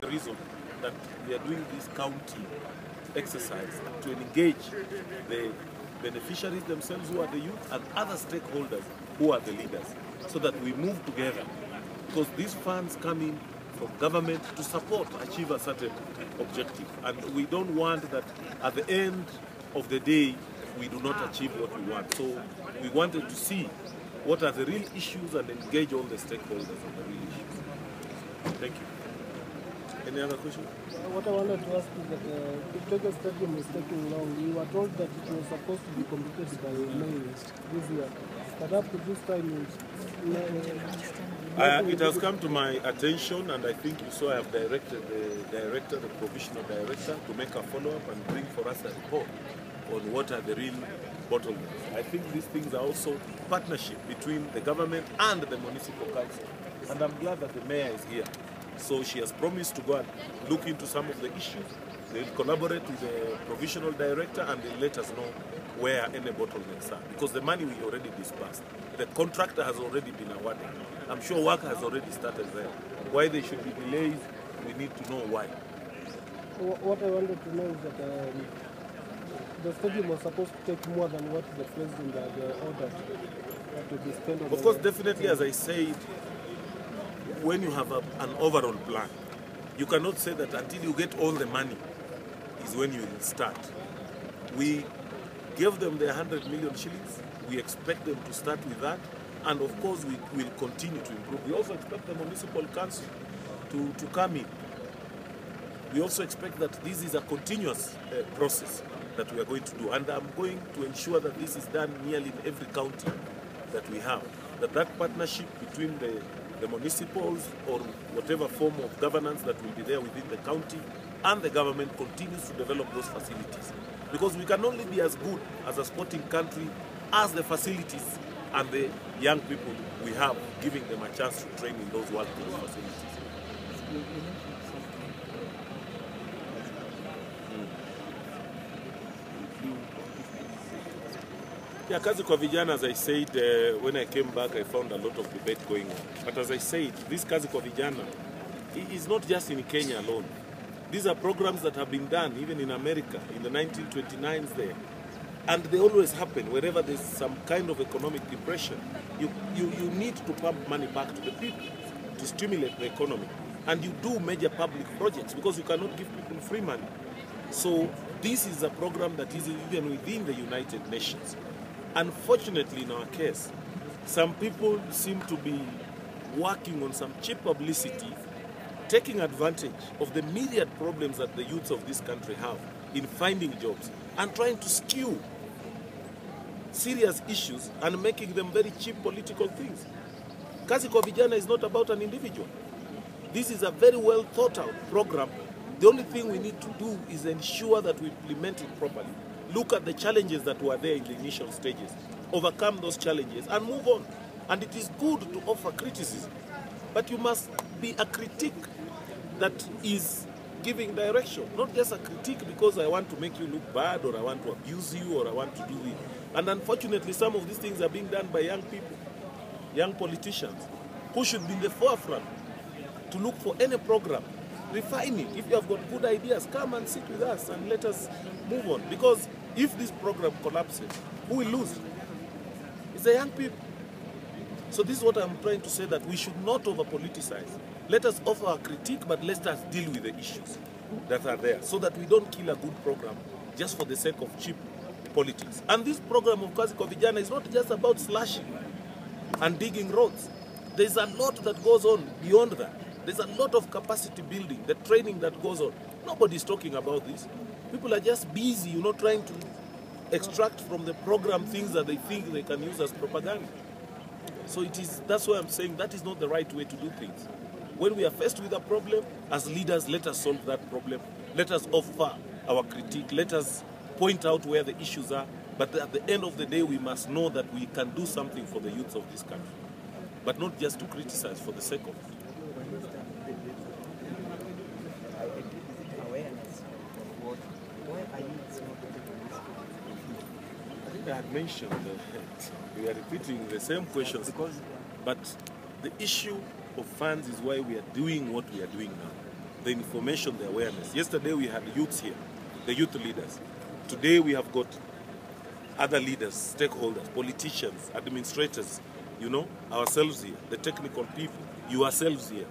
reason that we are doing this county exercise to engage the beneficiaries themselves, who are the youth, and other stakeholders who are the leaders, so that we move together. Because these funds come in from government to support, achieve a certain objective. And we don't want that at the end of the day, we do not achieve what we want. So we wanted to see what are the real issues and engage all the stakeholders on the real issues. Thank you. Any other question? What I wanted to ask is that the Tokyo Stadium is taking long. We were told that it was supposed to be completed by May this year. But up to this time, it has come to my attention, and I think you saw I have directed the provisional director, to make a follow-up and bring for us a report on what are the real bottlenecks. I think these things are also partnership between the government and the municipal council. And I'm glad that the mayor is here. So she has promised to go and look into some of the issues. They'll collaborate with the provisional director and they'll let us know where any bottlenecks are. Because the money we already disbursed. The contractor has already been awarded. I'm sure work has already started there. Why there should be delays, we need to know why. What I wanted to know is that the stadium was supposed to take more than what the president had ordered to be spent on. Of course, definitely, as I said, when you have an overall plan, you cannot say that until you get all the money is when you will start. We gave them the 100 million shillings. We expect them to start with that. And of course, we will continue to improve. We also expect the municipal council to come in. We also expect that this is a continuous process that we are going to do. And I'm going to ensure that this is done nearly in every county that we have. That partnership between the municipals or whatever form of governance that will be there within the county and the government continues to develop those facilities. Because we can only be as good as a sporting country as the facilities and the young people we have, giving them a chance to train in those world-class facilities. Yeah, kazi kwa vijana, as I said, when I came back, I found a lot of debate going on. But as I said, this kazi kwa vijana is not just in Kenya alone. These are programs that have been done even in America in the 1929s there. And they always happen wherever there's some kind of economic depression. You need to pump money back to the people to stimulate the economy. And you do major public projects because you cannot give people free money. So this is a program that is even within the United Nations. Unfortunately, in our case, some people seem to be working on some cheap publicity, taking advantage of the myriad problems that the youths of this country have in finding jobs and trying to skew serious issues and making them very cheap political things. Kazi kwa Vijana is not about an individual. This is a very well thought out program. The only thing we need to do is ensure that we implement it properly. Look at the challenges that were there in the initial stages, overcome those challenges and move on. And it is good to offer criticism, but you must be a critique that is giving direction, not just a critique because I want to make you look bad or I want to abuse you or I want to do this. And unfortunately, some of these things are being done by young people, young politicians, who should be in the forefront to look for any program, refine it. If you have got good ideas, come and sit with us and let us move on. Because if this program collapses, who will lose? It's the young people. So this is what I'm trying to say, that we should not over-politicize. Let us offer a critique, but let us deal with the issues that are there so that we don't kill a good program just for the sake of cheap politics. And this program of Kazi kwa Vijana is not just about slashing and digging roads. There's a lot that goes on beyond that. There's a lot of capacity building, the training that goes on. Nobody's talking about this. People are just busy, trying to extract from the program things that they think they can use as propaganda. So that's why I'm saying that is not the right way to do things. When we are faced with a problem, as leaders, let us solve that problem. Let us offer our critique. Let us point out where the issues are. But at the end of the day, we must know that we can do something for the youth of this country. But not just to criticize for the sake of it. I think I had mentioned that we are repeating the same questions, but the issue of funds is why we are doing what we are doing now. the information, the awareness. Yesterday we had youths here, the youth leaders. Today we have got other leaders, stakeholders, politicians, administrators, you know, ourselves here, the technical people, yourselves here,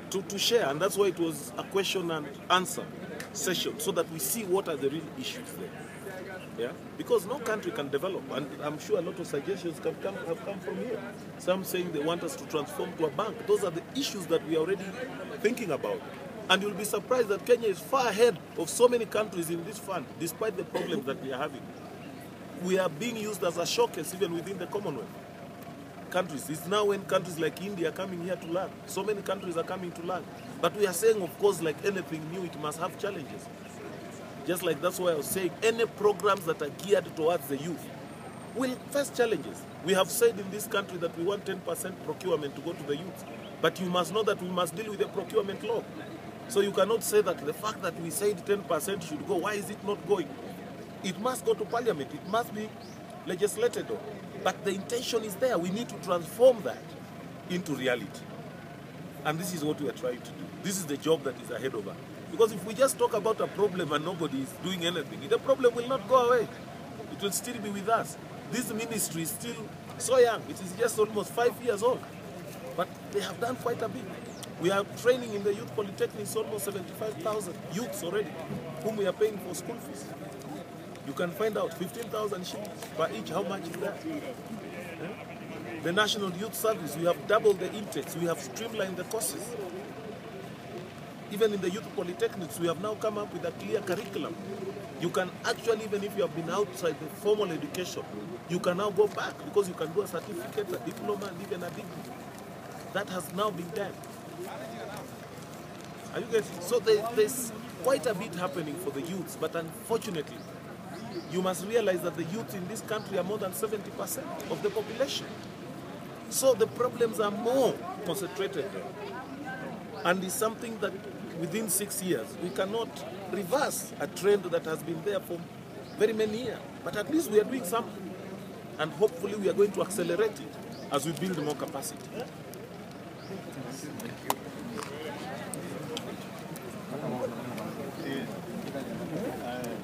to share. And that's why it was a question and answer session, so that we see what are the real issues there. Yeah, because no country can develop, and I'm sure a lot of suggestions have come from here. Some saying they want us to transform to a bank. Those are the issues that we are already thinking about. And you'll be surprised that Kenya is far ahead of so many countries in this fund, despite the problems that we are having. We are being used as a showcase even within the Commonwealth countries. It's now when countries like India are coming here to learn. So many countries are coming to learn. But we are saying, of course, like anything new, it must have challenges. Just like that's why I was saying, any programs that are geared towards the youth will face challenges. We have said in this country that we want 10% procurement to go to the youth. But you must know that we must deal with the procurement law. So you cannot say that the fact that we said 10% should go, why is it not going? It must go to parliament. It must be legislated on. But the intention is there. We need to transform that into reality. And this is what we are trying to do. This is the job that is ahead of us. Because if we just talk about a problem and nobody is doing anything, the problem will not go away. It will still be with us. This ministry is still so young. It is just almost 5 years old. But they have done quite a bit. We are training in the youth polytechnics almost 75,000 youths already, whom we are paying for school fees. You can find out 15,000 shillings per each. How much is that? The National Youth Service, we have doubled the intakes. We have streamlined the courses. Even in the youth polytechnics, we have now come up with a clear curriculum. You can actually, even if you have been outside the formal education, you can now go back because you can do a certificate, a diploma, and even a degree. That has now been done. Are you getting? So there's quite a bit happening for the youths, but unfortunately, you must realize that the youth in this country are more than 70% of the population. So the problems are more concentrated there. And it's something that within 6 years, we cannot reverse a trend that has been there for very many years. But at least we are doing something. And hopefully we are going to accelerate it as we build more capacity. Thank you.